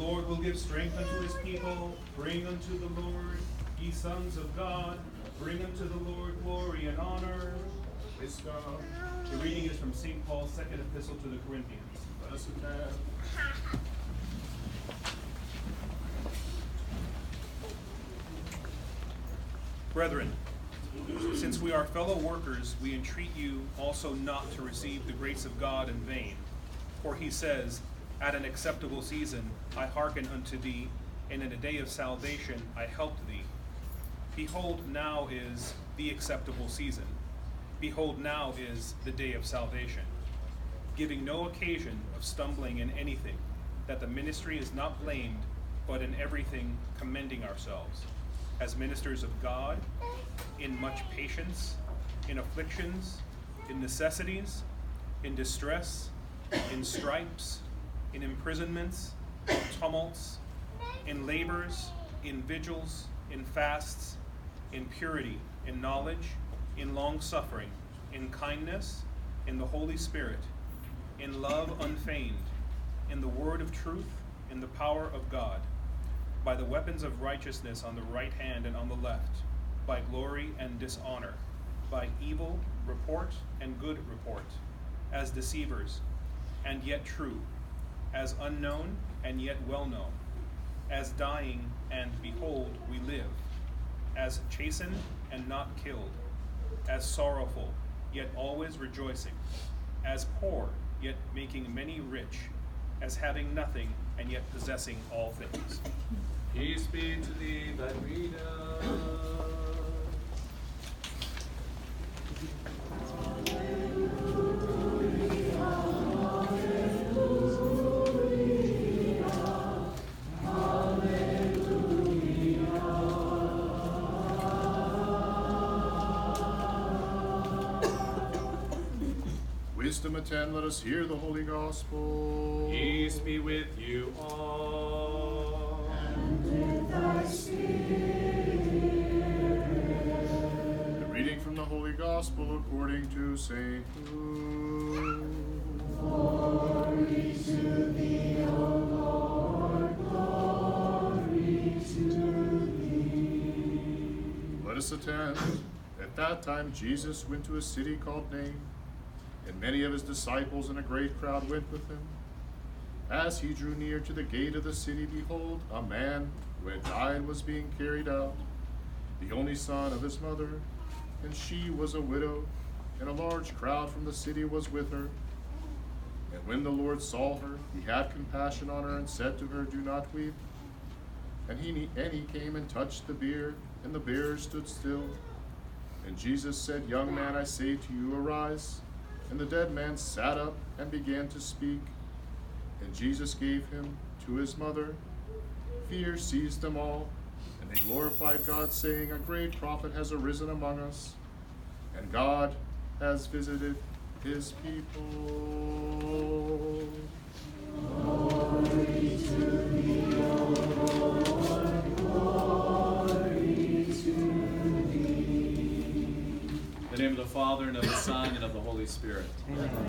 Lord will give strength unto his people. Bring unto the Lord, ye sons of God. Bring unto the Lord glory and honor. Wisdom. The reading is from St. Paul's second epistle to the Corinthians. Let us attend. Brethren, since we are fellow workers, we entreat you also not to receive the grace of God in vain. For he says, at an acceptable season I hearkened unto thee, and in a day of salvation I helped thee. Behold, now is the acceptable season. Behold, now is the day of salvation. Giving no occasion of stumbling in anything, that the ministry is not blamed, but in everything commending ourselves, as ministers of God, in much patience, in afflictions, in necessities, in distress, in stripes, in imprisonments, in tumults, in labors, in vigils, in fasts, in purity, in knowledge, in long-suffering, in kindness, in the Holy Spirit, in love unfeigned, in the word of truth, in the power of God, by the weapons of righteousness on the right hand and on the left, by glory and dishonor, by evil report and good report, as deceivers, and yet true, as unknown and yet well known, as dying and behold we live, as chastened and not killed, as sorrowful yet always rejoicing, as poor yet making many rich, as having nothing and yet possessing all things. Peace be to thee that readeth. Wisdom attend, let us hear the Holy Gospel. Peace be with you all. And with thy spirit. The reading from the Holy Gospel according to St. Luke. Glory to thee, O Lord, glory to thee. Let us attend. At that time Jesus went to a city called Nain, and many of his disciples and a great crowd went with him. As he drew near to the gate of the city, behold, a man who had died was being carried out, the only son of his mother, and she was a widow, and a large crowd from the city was with her. And when the Lord saw her, he had compassion on her and said to her, Do not weep. And he came and touched the bier, and the bearer stood still. And Jesus said, Young man, I say to you, arise. And the dead man sat up and began to speak. And Jesus gave him to his mother. Fear seized them all, and they glorified God, saying, A great prophet has arisen among us, and God has visited his people. Glory to thee, O Lord, glory to thee. In the name of the Father, and of the Son, and of the Holy Spirit. Amen.